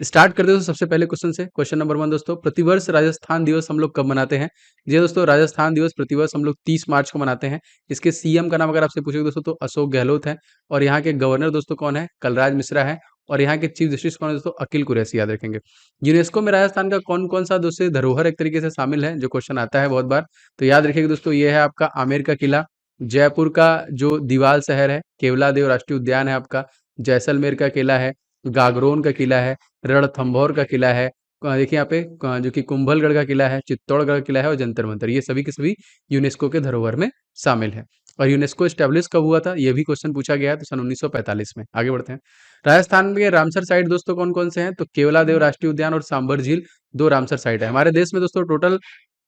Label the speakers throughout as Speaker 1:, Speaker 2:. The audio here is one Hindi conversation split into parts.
Speaker 1: स्टार्ट करते दोस्तों सबसे पहले क्वेश्चन से। क्वेश्चन नंबर 1 दोस्तों, प्रतिवर्ष राजस्थान दिवस हम लोग कब मनाते हैं? जी दोस्तों, राजस्थान दिवस प्रतिवर्ष हम लोग 30 मार्च को मनाते हैं। इसके सीएम का नाम अगर आपसे पूछोगे दोस्तों तो अशोक गहलोत है। और यहाँ के गवर्नर दोस्तों कौन है? कलराज मिश्रा है। और यहाँ के चीफ जस्टिस कौन है दोस्तों? अकील कुरैशी, याद रखेंगे। यूनेस्को में राजस्थान का कौन कौन सा दोस्तों धरोहर एक तरीके से शामिल है, जो क्वेश्चन आता है बहुत बार, तो याद रखिएगा दोस्तों, ये है आपका आमेर का किला, जयपुर का जो दीवाल शहर है, केवलादेव राष्ट्रीय उद्यान है आपका, जैसलमेर का किला है, गागरोन का किला है, रणथंभौर का किला है, देखिए यहाँ पे जो कि कुंभलगढ़ का किला है, चित्तौड़गढ़ का किला है और जंतर मंतर, ये सभी के सभी यूनेस्को के धरोहर में शामिल है। और यूनेस्को स्टैब्लिश कब हुआ था, ये भी क्वेश्चन पूछा गया है, तो सन 1945 में। आगे बढ़ते हैं। राजस्थान के रामसर साइट दोस्तों कौन कौन से हैं? तो केवलादेव राष्ट्रीय उद्यान और सांबर झील, दो रामसर साइट है। हमारे देश में दोस्तों टोटल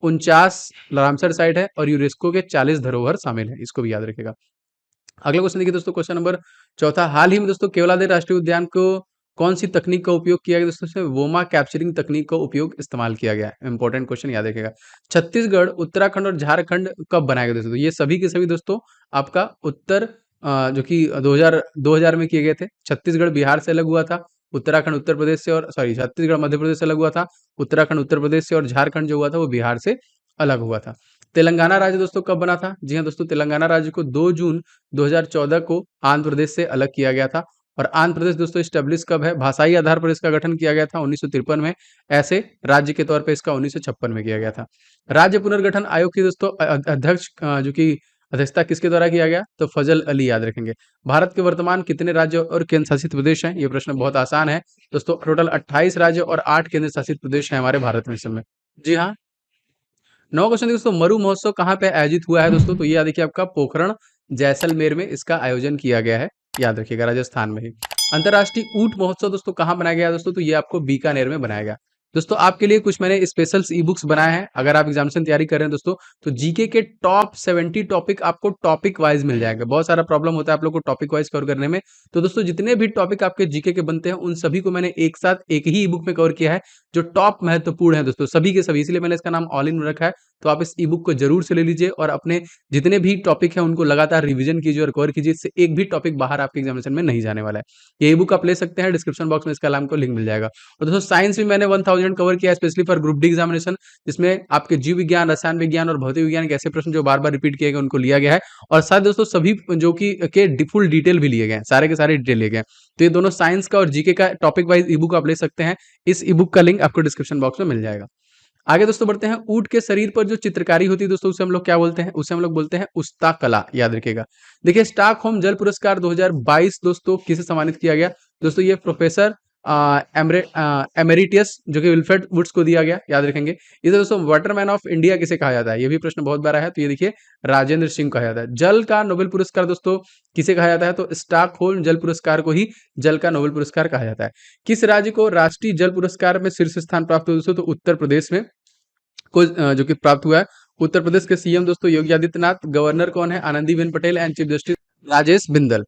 Speaker 1: 49 रामसर साइट है और यूनेस्को के 40 धरोहर शामिल है, इसको भी याद रखेगा। अगला क्वेश्चन देखिए दोस्तों, क्वेश्चन नंबर 4। हाल ही में दोस्तों केवलादेव राष्ट्रीय उद्यान को कौन सी तकनीक का उपयोग किया गया दोस्तों? इसमें वोमा कैप्चरिंग तकनीक का उपयोग इस्तेमाल किया गया है। इंपॉर्टेंट क्वेश्चन, याद रखिएगा। छत्तीसगढ़, उत्तराखंड और झारखंड कब बनाया गया दोस्तों? तो ये सभी के सभी दोस्तों आपका उत्तर जो कि 2000 में किए गए थे। छत्तीसगढ़ बिहार से अलग हुआ था, उत्तराखंड उत्तर प्रदेश से, और सॉरी छत्तीसगढ़ मध्य प्रदेश से अलग हुआ था, उत्तराखंड उत्तर प्रदेश से, और झारखंड जो हुआ था वो बिहार से अलग हुआ था। तेलंगाना राज्य दोस्तों कब बना था? जी हाँ दोस्तों, तेलंगाना राज्य को 2 जून 2014 को आंध्र प्रदेश से अलग किया गया था। और आंध्र प्रदेश दोस्तों स्टेब्लिश कब है? भाषाई आधार पर इसका गठन किया गया था 1953 में। ऐसे राज्य के तौर पे इसका 1956 में किया गया था। राज्य पुनर्गठन आयोग की दोस्तों अध्यक्ष जो कि अध्यक्षता किसके द्वारा किया गया? तो फजल अली, याद रखेंगे। भारत के वर्तमान कितने राज्य और केंद्र शासित प्रदेश हैं? ये प्रश्न बहुत आसान है दोस्तों, टोटल 28 राज्य और 8 केंद्र शासित प्रदेश हैं हमारे भारत में इस समय। जी हाँ। 9 क्वेश्चन दोस्तों, मरु महोत्सव कहाँ पे आयोजित हुआ है दोस्तों? तो ये देखिए आपका पोखरण जैसलमेर में इसका आयोजन किया गया है, याद रखिएगा, राजस्थान में ही। अंतर्राष्ट्रीय ऊंट महोत्सव दोस्तों कहाँ बनाया गया है दोस्तों? तो ये आपको बीकानेर में बनाया गया। दोस्तों आपके लिए कुछ मैंने स्पेशल ई बुक्स बनाए हैं, अगर आप एग्जामिनेशन तैयारी कर रहे हैं दोस्तों, तो जीके के टॉप 70 टॉपिक आपको टॉपिक वाइज मिल जाएगा। बहुत सारा प्रॉब्लम होता है आप लोग को टॉपिक वाइज कवर करने में, तो दोस्तों जितने भी टॉपिक आपके जीके के बनते हैं उन सभी को मैंने एक साथ एक ही ई बुक में कवर किया है, जो टॉप महत्वपूर्ण है दोस्तों, सभी के सभी, इसलिए मैंने इसका नाम ऑल इन रखा है। तो आप इस ई बुक को जरूर से ले लीजिए और अपने जितने भी टॉपिक हैं उनको लगातार रिवीजन कीजिए और कवर कीजिए, इससे एक भी टॉपिक बाहर आपके एग्जामिनेशन में नहीं जाने वाला है। ये ई बुक आप ले सकते हैं, डिस्क्रिप्शन बॉक्स में इसका नाम को लिंक मिल जाएगा। और दोस्तों साइंस भी मैंने 1000 कवर किया है specially for group D examination, जिसमें आपके जीव विज्ञान, रसायन विज्ञान और भौतिक विज्ञान के ऐसे प्रश्न जो बार बार रिपीट किए गए उनको लिया गया है। और साथ दोस्तों सभी जो कि के फुल डिटेल भी लिए गए हैं, सारे के सारे डिटेल लिए गए हैं। तो ये दोनों साइंस का और जीके का टॉपिक वाइज ई बुक आप ले सकते हैं, इस ई बुक का लिंक आपको डिस्क्रिप्शन बॉक्स में मिल जाएगा। आगे दोस्तों बढ़ते हैं। ऊंट के शरीर पर जो चित्रकारी होती है दोस्तों उसे हम लोग क्या बोलते हैं? उसे हम लोग बोलते हैं उस्ता कला, याद रखिएगा। देखिए स्टॉकहोम जल पुरस्कार 2022 दोस्तों किसे सम्मानित किया गया दोस्तों? ये प्रोफेसर एमेरिटियस जो कि विल्फ्रेड वुड्स को दिया गया, याद रखेंगे। इसे दोस्तों वाटरमैन ऑफ इंडिया किसे कहा जाता है? ये भी प्रश्न बहुत बार है, तो ये देखिए राजेंद्र सिंह कहा जाता है। जल का नोबेल पुरस्कार दोस्तों किसे कहा जाता है? तो स्टॉकहोम जल पुरस्कार को ही जल का नोबेल पुरस्कार कहा जाता है। किस राज्य को राष्ट्रीय जल पुरस्कार में शीर्ष स्थान प्राप्त हुआ दोस्तों? तो उत्तर प्रदेश में को जो कि प्राप्त हुआ है। उत्तर प्रदेश के सीएम दोस्तों योगी आदित्यनाथ, गवर्नर कौन है? Anandiben Patel, and chief justice Rajesh Bindal.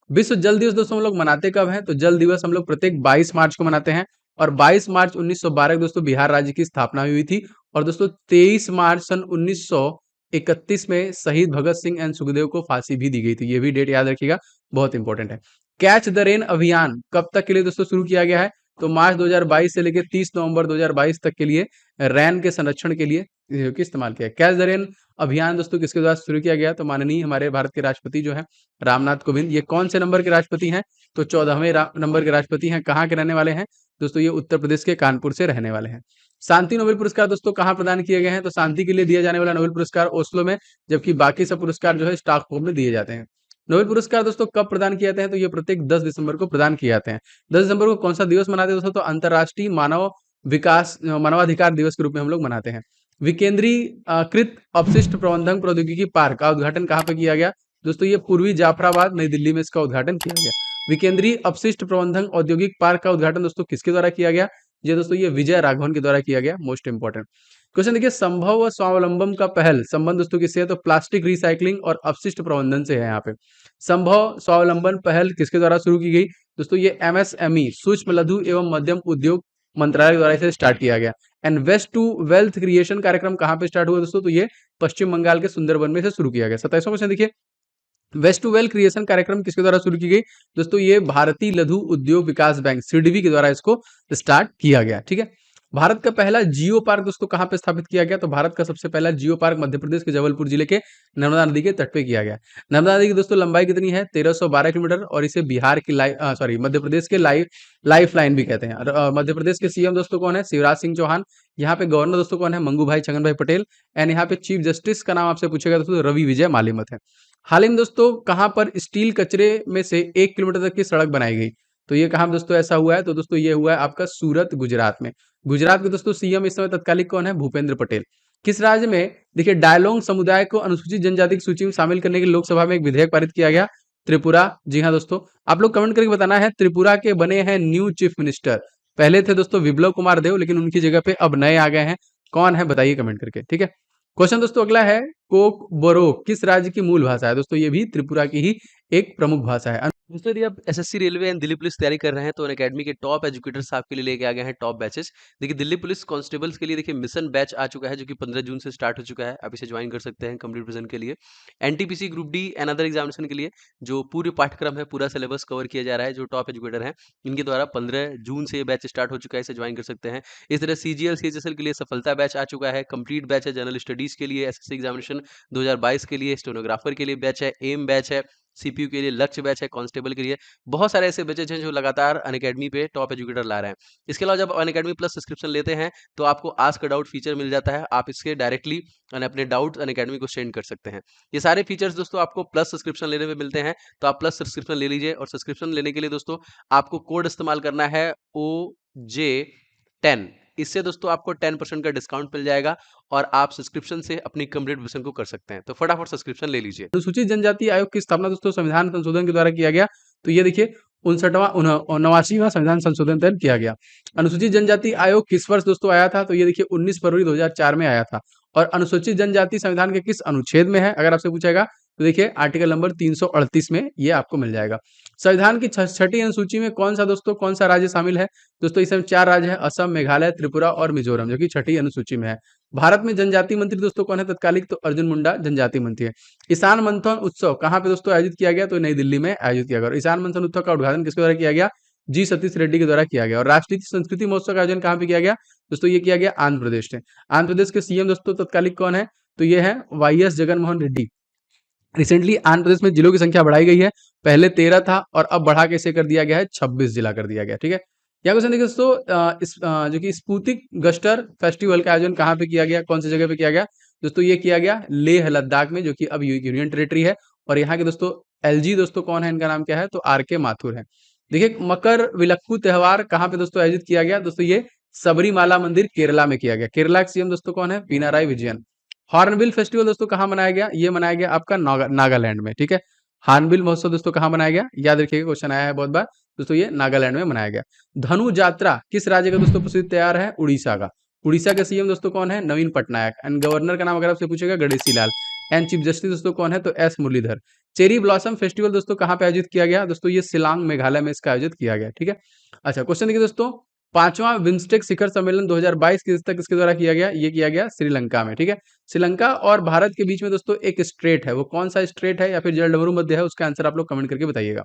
Speaker 1: विश्व जल दिवस दोस्तों हम लोग मनाते कब हैं? तो जल दिवस हम लोग प्रत्येक 22 मार्च को मनाते हैं। और 22 मार्च 1912 को दोस्तों बिहार राज्य की स्थापना हुई थी। और दोस्तों 23 मार्च सन 1931 में शहीद भगत सिंह एंड सुखदेव को फांसी भी दी गई थी। ये भी डेट याद रखिएगा, बहुत इंपॉर्टेंट है। कैच द रेन अभियान कब तक के लिए दोस्तों शुरू किया गया है? तो मार्च 2022 से लेकर 30 नवंबर 2022 तक के लिए रैन के संरक्षण के लिए इस्तेमाल किया। कैच द रेन अभियान दोस्तों किसके द्वारा शुरू किया गया? तो माननीय हमारे भारत के राष्ट्रपति जो है रामनाथ कोविंद। ये कौन से नंबर के राष्ट्रपति हैं? तो 14वें नंबर के राष्ट्रपति हैं। कहाँ के रहने वाले हैं दोस्तों? ये उत्तर प्रदेश के कानपुर से रहने वाले हैं। शांति नोबेल पुरस्कार दोस्तों कहाँ प्रदान किए गए हैं? तो शांति के लिए दिया जाने वाला नोबेल पुरस्कार ओस्लो में, जबकि बाकी सब पुरस्कार जो है स्टॉकहोम में दिए जाते हैं। नोबेल पुरस्कार दोस्तों कब प्रदान किए जाते हैं? तो ये प्रत्येक 10 दिसंबर को प्रदान किए जाते हैं। 10 दिसंबर को कौन सा दिवस मनाते हैं दोस्तों? तो अंतर्राष्ट्रीय मानवाधिकार दिवस के रूप में हम लोग मनाते हैं। विकेंद्रीकृत अपशिष्ट प्रबंधन प्रौद्योगिकी पार्क का उद्घाटन कहाँ पे किया गया दोस्तों? ये पूर्वी जाफराबाद नई दिल्ली में इसका उद्घाटन किया गया। विकेंद्रीय अपशिष्ट प्रबंधन औद्योगिक पार्क का उद्घाटन दोस्तों किसके द्वारा किया गया? ये दोस्तों ये विजय राघवन के द्वारा किया गया। मोस्ट इंपॉर्टेंट क्वेश्चन देखिए, संभव व स्वावलंबन का पहल संबंध दोस्तों किससे है? तो प्लास्टिक रिसाइकलिंग और अपशिष्ट प्रबंधन से है। यहाँ पे संभव स्वावलंबन पहल किसके द्वारा शुरू की गई दोस्तों? ये एमएसएमई सूक्ष्म लघु एवं मध्यम उद्योग मंत्रालय द्वारा इसे स्टार्ट किया गया। And waste to wealth creation कार्यक्रम कहाँ पे स्टार्ट हुआ दोस्तों? तो ये पश्चिम बंगाल के सुंदरबन में से शुरू किया गया। 27वां क्वेश्चन देखिए, वेस्ट टू वेल्थ क्रिएशन कार्यक्रम किसके द्वारा शुरू की गई? दोस्तों ये भारतीय लघु उद्योग विकास बैंक सिडबी के द्वारा इसको स्टार्ट किया गया। ठीक है। भारत का पहला जियो पार्क दोस्तों कहाँ पे स्थापित किया गया? तो भारत का सबसे पहला जियो पार्क मध्य प्रदेश के जबलपुर जिले के नर्मदा नदी के तट पे किया गया। नर्मदा नदी की दोस्तों लंबाई कितनी है? 1312 किलोमीटर और इसे बिहार की मध्य प्रदेश के लाइफ लाइन भी कहते हैं। मध्य प्रदेश के सीएम दोस्तों कौन है? शिवराज सिंह चौहान। यहाँ पे गवर्नर दोस्तों कौन है? मंगू भाई छगन भाई पटेल। एंड यहाँ पे चीफ जस्टिस का नाम आपसे पूछेगा दोस्तों रवि विजय मालिमत है। हाल ही में दोस्तों कहाँ पर स्टील कचरे में से 1 किलोमीटर तक की सड़क बनाई गई? तो ये कहाँ दोस्तों ऐसा हुआ है? तो दोस्तों ये हुआ है आपका सूरत गुजरात में। गुजरात के दोस्तों सीएम इस समय तत्कालिक कौन है? भूपेंद्र पटेल। किस राज्य में देखिए डायलोंग समुदाय को अनुसूचित जनजाति की सूची में शामिल करने के लिए लोकसभा में एक विधेयक पारित किया गया? त्रिपुरा। जी हाँ दोस्तों, आप लोग कमेंट करके बताना है त्रिपुरा के बने हैं न्यू चीफ मिनिस्टर। पहले थे दोस्तों विप्लव कुमार देव, लेकिन उनकी जगह पे अब नए आ गए हैं। कौन है बताइए कमेंट करके। ठीक है। क्वेश्चन दोस्तों अगला है, कोक बोरो किस राज्य की मूल भाषा है? दोस्तों ये भी त्रिपुरा की ही एक प्रमुख भाषा है।
Speaker 2: दोस्तों यदि आप SSC railway and Delhi police तैयारी कर रहे हैं तो अनअकैडमी के टॉप एजुकेटर्स आपके लिए लेके आ गए हैं टॉप बैचेस। देखिए दिल्ली पुलिस कांस्टेबल्स के लिए देखिए मिशन बैच आ चुका है जो कि 15 जून से स्टार्ट हो चुका है। आप इसे ज्वाइन कर सकते हैं कंप्लीट विजन के लिए। NTPC group D and other examination के लिए जो पूरे पाठ्यक्रम है, पूरा सिलेबस कवर किया जा रहा है, जो टॉप एजुकेटर हैं इनके द्वारा 15 जून से ये बैच स्टार्ट हो चुका है, इसे ज्वाइन कर सकते हैं। इस तरह सीजीएल सीएचएसएल के लिए सफलता बैच आ चुका है, कंप्लीट बैच है जनरल स्टडीज के लिए, एसएससी एग्जामिनेशन 2022 के लिए, स्टेनोग्राफर के लिए बैच है, एम बैच है, सीपीयू के लिए लक्ष्य बैच है, कांस्टेबल के लिए। बहुत सारे ऐसे बैचेज हैं जो लगातार अनअकैडमी पे टॉप एजुकेटर ला रहे हैं। इसके अलावा जब अनअकैडमी प्लस सब्सक्रिप्शन लेते हैं तो आपको आस्क डाउट फीचर मिल जाता है। आप इसके डायरेक्टली अपने डाउट अनअकैडमी को सेंड कर सकते हैं। ये सारे फीचर्स दोस्तों आपको प्लस सब्सक्रिप्शन लेने में मिलते हैं, तो आप प्लस सब्सक्रिप्शन ले लीजिए। और सब्सक्रिप्शन लेने के लिए दोस्तों आपको कोड इस्तेमाल करना है OJ10। इससे दोस्तों आपको 10% का डिस्काउंट मिल जाएगा और आप सब्सक्रिप्शन से अपनी कंप्लीट विजन को कर सकते हैं। तो फटाफट सब्सक्रिप्शन ले लीजिए।
Speaker 1: अनुसूचित जनजाति आयोग की स्थापना दोस्तों संविधान संशोधन के द्वारा किया गया। तो ये देखिए 59वां संविधान संशोधन तहत किया गया। अनुसूचित जनजाति आयोग किस वर्ष दोस्तों आया था? तो ये देखिए 19 फरवरी 2004 में आया था। और अनुसूचित जनजाति संविधान के किस अनुच्छेद में है अगर आपसे पूछेगा? तो देखिए आर्टिकल नंबर 338 में ये आपको मिल जाएगा। संविधान की छठी अनुसूची में कौन सा राज्य शामिल है? दोस्तों इसमें 4 राज्य है, असम, मेघालय, त्रिपुरा और मिजोरम, जो कि छठी अनुसूची में है। भारत में जनजाति मंत्री दोस्तों कौन है तत्कालिक? तो अर्जुन मुंडा जनजाति मंत्री है। ईशान मंथन उत्सव कहाँ पे दोस्तों आयोजित किया गया? तो नई दिल्ली में आयोजित किया गया। ईशान मंथन उत्सव का उद्घाटन किसके द्वारा किया गया? जी सतीश रेड्डी के द्वारा किया गया। और राष्ट्रीय संस्कृति महोत्सव का आयोजन कहाँ पे किया गया? दोस्तों ये किया गया आंध्र प्रदेश में। आंध्र प्रदेश के सीएम दोस्तों तत्कालिक कौन है? तो ये है वाईएस जगनमोहन रेड्डी। रिसेंटली आंध्र प्रदेश में जिलों की संख्या बढ़ाई गई है, पहले 13 था और अब बढ़ा के इसे कर दिया गया है 26 जिला कर दिया गया। ठीक है। यहाँ क्वेश्चन देखिए दोस्तों, जो कि स्पुतिक गस्टर फेस्टिवल का आयोजन कहाँ पे किया गया, कौन सी जगह पे किया गया? दोस्तों ये किया गया लेह लद्दाख में, जो कि अब यूनियन टेरिटरी है। और यहाँ के दोस्तों एलजी दोस्तों कौन है, इनका नाम क्या है? तो आर.के. माथुर है। देखिए मकर विलक्कू त्योहार कहाँ पे दोस्तों आयोजित किया गया? दोस्तों ये सबरीमाला मंदिर केरला में किया गया। केरला के सीएम दोस्तों कौन है? पिनाराई विजयन। हॉर्नबिल फेस्टिवल दोस्तों कहाँ मनाया गया? ये मनाया गया आपका नागालैंड में। ठीक है। हॉर्नबिल महोत्सव दोस्तों कहाँ मनाया गया? याद रखिएगा, क्वेश्चन आया है बहुत बार। दोस्तों ये नागालैंड में मनाया गया। धनु यात्रा किस राज्य का दोस्तों प्रसिद्ध त्योहार है? उड़ीसा का। उड़ीसा के सीएम दोस्तों कौन है? नवीन पटनायक। एंड गवर्नर का नाम अगर आपसे पूछेगा Ganeshi Lal. And chief justice दोस्तों कौन है? तो S Muralidhar. Cherry blossom festival दोस्तों कहाँ पे आयोजित किया गया? दोस्तों ये शिलांग मेघालय में इसका आयोजित किया गया। ठीक है। अच्छा क्वेश्चन देखिए दोस्तों, 5वां बिम्स्टेक शिखर सम्मेलन 2022 किसके द्वारा किया गया? ये किया गया श्रीलंका में। ठीक है। श्रीलंका और भारत के बीच में दोस्तों एक स्ट्रेट है, वो कौन सा स्ट्रेट है या फिर जलडमरू मध्य है? उसका आंसर आप लोग कमेंट करके बताइएगा।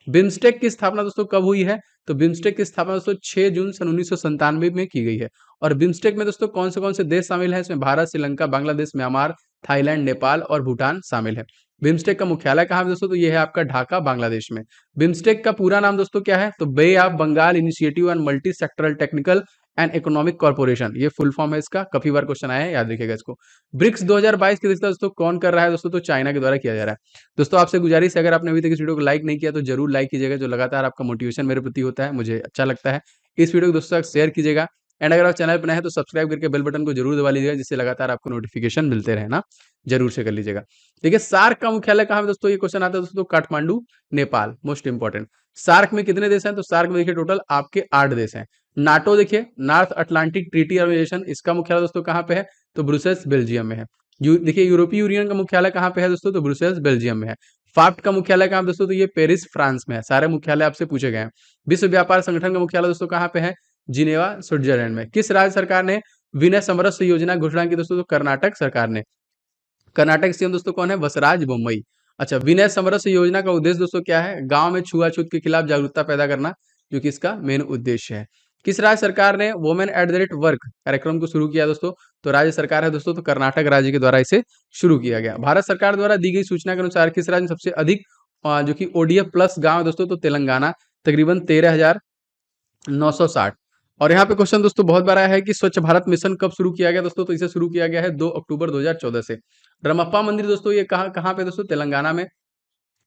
Speaker 1: बिम्स्टेक की स्थापना दोस्तों कब हुई है? तो बिम्स्टेक की स्थापना दोस्तों 6 जून सन 1997 में की गई है। और बिम्स्टेक में दोस्तों कौन से देश शामिल है? इसमें भारत, श्रीलंका, बांग्लादेश, म्यांमार, थाईलैंड, नेपाल और भूटान शामिल है। बिम्स्टेक का मुख्यालय कहाँ है दोस्तों? तो ये है आपका ढाका, बांग्लादेश में। बिम्स्टेक का पूरा नाम दोस्तों क्या है? तो bay of Bengal initiative and multi sectoral technical and economic corporation, ये फुल फॉर्म है इसका। काफी बार क्वेश्चन आया है, याद रखिएगा इसको। ब्रिक्स 2022 की अध्यक्षता दोस्तों कौन कर रहा है? दोस्तों तो चाइना के द्वारा किया जा रहा है। दोस्तों आपसे गुजारिश है, अगर आपने अभी तक इस वीडियो को लाइक नहीं किया तो जरूर लाइक कीजिएगा, जो लगातार आपका मोटिवेशन मेरे प्रति होता है, मुझे अच्छा लगता है। इस वीडियो को दोस्तों शेयर कीजिएगा। एंड अगर आप चैनल पर नए हैं तो सब्सक्राइब करके बेल बटन को जरूर दबा लीजिएगा, जिससे लगातार आपको नोटिफिकेशन मिलते रहे ना, जरूर से कर लीजिएगा। देखिए सार्क का मुख्यालय कहाँ है दोस्तों? ये क्वेश्चन आता है दोस्तों Kathmandu, Nepal. Most important. SAARC में कितने देश हैं? तो सार्क में देखिए टोटल आपके 8 देश हैं। नाटो देखिए नॉर्थ अटलांटिक ट्रीटी ऑर्गेनाइजेशन, इसका मुख्यालय दोस्तों कहाँ पे है? तो ब्रुसेल्स बेल्जियम में है। देखिए यूरोपीय यूनियन का मुख्यालय कहाँ पे है दोस्तों? तो ब्रुसेल्स बेल्जियम में है। फाफ्ट का मुख्यालय कहाँ पे दोस्तों? तो ये पेरिस फ्रांस में है। सारे मुख्यालय आपसे पूछे गए हैं। विश्व व्यापार संगठन का मुख्यालय दोस्तों कहाँ पे है? जिनेवा स्विट्जरलैंड में। किस राज्य सरकार ने विनय समरस योजना घोषणा की दोस्तों? तो कर्नाटक सरकार ने। कर्नाटक सीएम दोस्तों कौन है? बसराज बोम्मई। अच्छा, विनय समरस योजना का उद्देश्य दोस्तों क्या है? गांव में छुआछूत के खिलाफ जागरूकता पैदा करना, जो कि इसका मेन उद्देश्य है। किस राज्य सरकार ने women at the rate work कार्यक्रम को शुरू किया दोस्तों? तो राज्य सरकार है दोस्तों, तो कर्नाटक राज्य के द्वारा इसे शुरू किया गया। भारत सरकार द्वारा दी गई सूचना के अनुसार किस राज्य में सबसे अधिक जो कि ओडीएफ प्लस गांव है दोस्तों? तो तेलंगाना, तकरीबन 13,960। और यहाँ पे क्वेश्चन दोस्तों बहुत बार आया है कि स्वच्छ भारत मिशन कब शुरू किया गया दोस्तों? तो इसे शुरू किया गया है 2 अक्टूबर 2014 से। रमप्पा मंदिर दोस्तों ये कहाँ कहाँ पे दोस्तों? तेलंगाना में।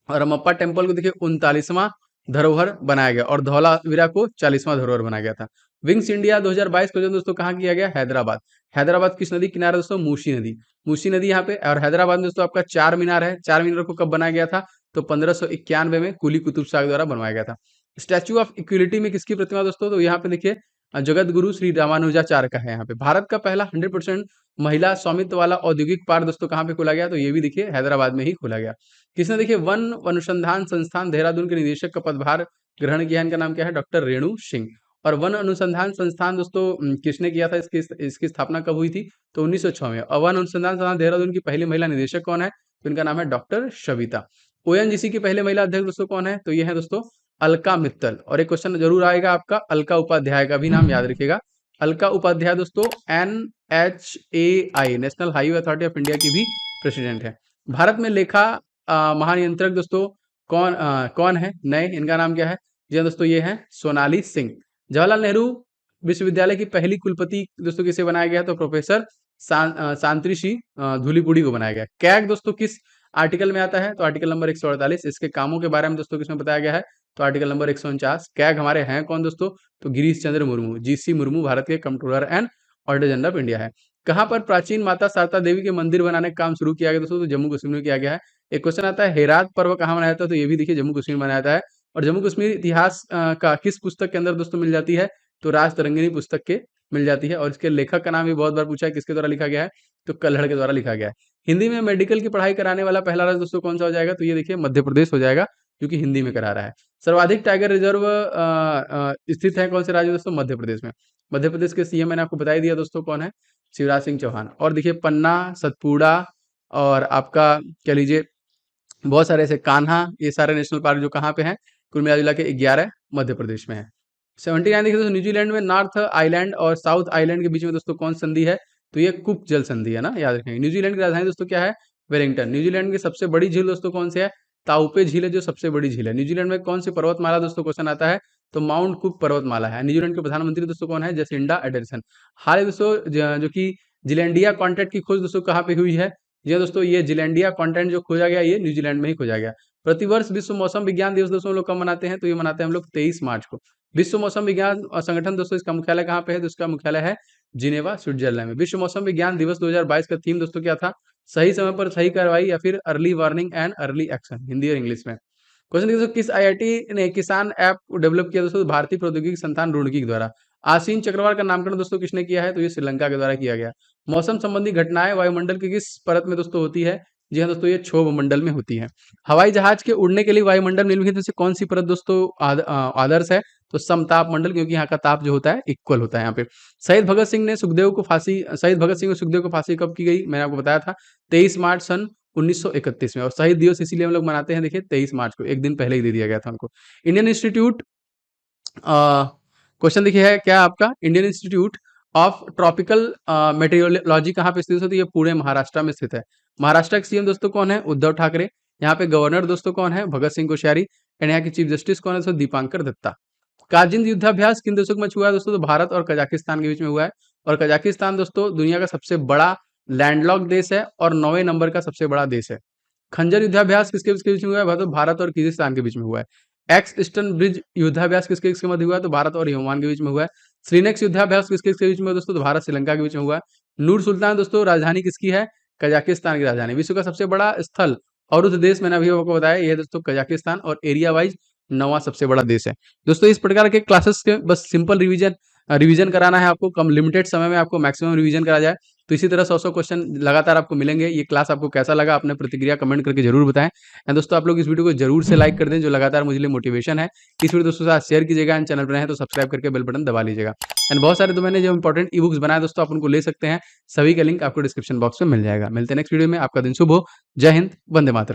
Speaker 1: और रमप्पा टेम्पल को देखिए 39वां धरोहर बनाया गया और धौलावीरा को 40वां धरोहर बनाया गया था। विंग्स इंडिया 2022 का दोस्तों कहाँ किया गया? हैदराबाद। हैदराबाद किस नदी किनारे दोस्तों? मूसी नदी। मूसी नदी यहाँ पे। और हैदराबाद में दोस्तों आपका चार मीनार है। चार मीनार को कब बनाया गया था? तो 1591 में कुली कुतुब शाह द्वारा बनवाया गया था। स्टैच्यू ऑफ इक्विलिटी में किसकी प्रतिमा दोस्तों? तो यहाँ पे देखिए जगत गुरु श्री रामानुजाचार्य का है। यहाँ पे भारत का पहला 100% महिला स्वामित्व वाला औद्योगिक पार्क दोस्तों कहाँ पे खोला गया? तो ये भी देखिए हैदराबाद में ही खोला गया। किसने देखिए वन अनुसंधान संस्थान देहरादून के निदेशक का पदभार ग्रहण किया? इनका नाम क्या है? डॉक्टर रेणु सिंह। और वन अनुसंधान संस्थान दोस्तों किसने किया था? इसकी स्थापना कब हुई थी? तो 1906 में। और वन अनुसंधान संस्थान देहरादून की पहली महिला निदेशक कौन है? तो इनका नाम है डॉक्टर सविता। ओएनजीसी की पहले महिला अध्यक्ष दोस्तों कौन है? तो ये है दोस्तों अलका मित्तल। और एक क्वेश्चन जरूर आएगा आपका, अलका उपाध्याय का भी नाम याद रखिएगा। अलका उपाध्याय दोस्तों NHAI national highway authority of India की भी प्रेसिडेंट है। भारत में लेखा महानियंत्रक दोस्तों कौन है नए? इनका नाम क्या है? जी हाँ दोस्तों, ये है सोनाली सिंह। जवाहरलाल नेहरू विश्वविद्यालय की पहली कुलपति दोस्तों किसे बनाया गया? तो प्रोफेसर सांतृषि धूलीपुड़ी को बनाया गया। कैग दोस्तों किस आर्टिकल में आता है? तो आर्टिकल नंबर 148। इसके कामों के बारे में दोस्तों किसमें बताया गया है? तो आर्टिकल नंबर 149। कैग हमारे हैं कौन दोस्तों? तो गिरीश चंद्र मुर्मू, GC मुर्मू भारत के controller and auditor general of India है। कहाँ पर प्राचीन माता शारदा देवी के मंदिर बनाने का काम शुरू किया गया दोस्तों? तो जम्मू कश्मीर में किया गया है। एक क्वेश्चन आता है हेरात पर्व कहाँ मनाया जाता है? तो ये भी देखिए जम्मू कश्मीर में मनाया जाता है। और जम्मू कश्मीर इतिहास का किस पुस्तक के अंदर दोस्तों मिल जाती है? तो राज तरंगिणी पुस्तक के मिल जाती है। और इसके लेखक का नाम भी बहुत बार पूछा है, किसके द्वारा लिखा गया है? तो कल्हड़ के द्वारा लिखा गया है। हिंदी में मेडिकल की पढ़ाई कराने वाला पहला राज्य दोस्तों कौन सा हो जाएगा? तो ये देखिए मध्य प्रदेश हो जाएगा, क्योंकि हिंदी में करा रहा है। सर्वाधिक टाइगर रिजर्व स्थित है कौन से राज्य दोस्तों? मध्य प्रदेश में। मध्य प्रदेश के सीएम मैंने आपको बता ही दिया दोस्तों कौन है? शिवराज सिंह चौहान। और देखिए पन्ना, सतपुड़ा और आपका कह लीजिए बहुत सारे ऐसे कान्हा, ये सारे नेशनल पार्क जो कहाँ पे हैं? कुल मिला जुला के 11 मध्य प्रदेश में है। 79 देखिए दोस्तों, न्यूजीलैंड में नॉर्थ आइलैंड और साउथ आइलैंड के बीच में दोस्तों कौन संधि है? तो ये कुक जल संधि है ना, याद रखेंगे। न्यूजीलैंड की राजधानी दोस्तों क्या है? वेलिंगटन। न्यूजीलैंड की सबसे बड़ी झील दोस्तों कौन सी है? ताउपे झील है जो सबसे बड़ी झील है। न्यूजीलैंड में कौन सी पर्वतमाला दोस्तों क्वेश्चन आता है? तो माउंट कुक पर्वतमाला है। न्यूजीलैंड के प्रधानमंत्री दोस्तों कौन है? Jacinda Anderson. हाल ही दोस्तों जो कि जिलैंडिया कॉन्टेंट की खोज दोस्तों कहाँ पे हुई है? जी हाँ दोस्तों, ये जिलैंडिया कॉन्टेंट जो खोजा गया ये न्यूजीलैंड में ही खोजा गया। प्रतिवर्ष विश्व मौसम विज्ञान दिवस दोस्तों हम लोग कब मनाते हैं? तो ये मनाते हैं हम लोग 23 मार्च को। विश्व मौसम विज्ञान संगठन दोस्तों इसका मुख्यालय कहाँ पे है? तो इसका मुख्यालय है जिनेवा, स्विट्जरलैंड में। विश्व मौसम विज्ञान दिवस 2022 का थीम दोस्तों क्या था? सही समय पर सही कार्रवाई या फिर early warning and early action, Hindi और इंग्लिश में। क्वेश्चन दोस्तों, किस IIT ने किसान ऐप को डेवलप किया दोस्तों? भारतीय प्रौद्योगिकी संस्थान रुड़की के द्वारा। आसीन चक्रवात का नामकरण दोस्तों किसने किया है? तो ये श्रीलंका के द्वारा किया गया। मौसम संबंधी घटनाएं वायुमंडल की किस परत में दोस्तों होती है? जी हाँ दोस्तों, ये क्षोभ मंडल में होती है। हवाई जहाज के उड़ने के लिए वायुमंडल निम्नलिखित में से कौन सी परत दोस्तों आदर्श है? तो समताप मंडल, क्योंकि यहाँ का ताप जो होता है इक्वल होता है यहाँ पे। शहीद भगत सिंह और सुखदेव को फांसी कब की गई? मैंने आपको बताया था 23 मार्च सन 1931 में। और शहीद दिवस इसीलिए हम लोग मनाते हैं देखिए 23 मार्च को, एक दिन पहले ही दे दिया गया था उनको। इंडियन इंस्टीट्यूट क्वेश्चन देखिए है क्या आपका? Indian institute of tropical meteorology कहाँ पे स्थित है? तो ये पूरे महाराष्ट्र में स्थित है। महाराष्ट्र के सीएम दोस्तों कौन है? उद्धव ठाकरे। यहाँ पे गवर्नर दोस्तों कौन है? भगत सिंह कोश्यारी। एंड यहाँ की चीफ जस्टिस कौन है दोस्तों? दीपांकर दत्ता। कारगिल युद्धाभ्यास किन देशों के बीच हुआ है दोस्तों? तो भारत और कजाकिस्तान के बीच में हुआ है। और कजाकिस्तान दोस्तों दुनिया का सबसे बड़ा लैंडलॉक देश है और 9वें नंबर का सबसे बड़ा देश है। खंजर युद्धाभ्यास किसके बीच में हुआ है? तो भारत और किर्गिस्तान के बीच में हुआ है। एक्स ईस्टर्न ब्रिज युद्धाभ्यास किसके मध्य हुआ है? तो भारत और ओमान के बीच में हुआ है। श्रीनेक्स युद्धाभ्यास किसके बीच में दोस्तों? तो भारत श्रीलंका के बीच में हुआ है। नूर सुल्तान दोस्तों राजधानी किसकी है? कजाकिस्तान की राजधानी। विश्व का सबसे बड़ा स्थल और उस देश मैंने अभी आपको बताया ये दोस्तों कजाकिस्तान, और एरिया वाइज 9वां सबसे बड़ा देश है। दोस्तों इस प्रकार के क्लासेस के बस सिंपल रिवीजन कराना है आपको, कम लिमिटेड समय में आपको मैक्सिमम रिवीजन करा जाए। तो इसी तरह 100 क्वेश्चन लगातार आपको मिलेंगे। ये क्लास आपको कैसा लगा अपने प्रतिक्रिया कमेंट करके जरूर बताएं। एंड दोस्तों आप लोग इस वीडियो को जरूर से लाइक कर दें, जो लगातार मुझे लिए मोटिवेशन है। इस वीडियो दोस्तों के साथ शेयर कीजिएगा। एंड चैनल पर हैं तो सब्सक्राइब करके बेल बटन दबा लीजिएगा। एंड बहुत सारे तो मैंने जो इंपॉर्टेंट ई बुक्स बनाए दोस्तों आप उनको ले सकते हैं, सभी का लिंक आपको डिस्क्रिप्शन बॉक्स में मिल जाएगा। मिलते हैं नेक्स्ट वीडियो में। आपका दिन शुभ हो। जय हिंद, वंदे मातरम।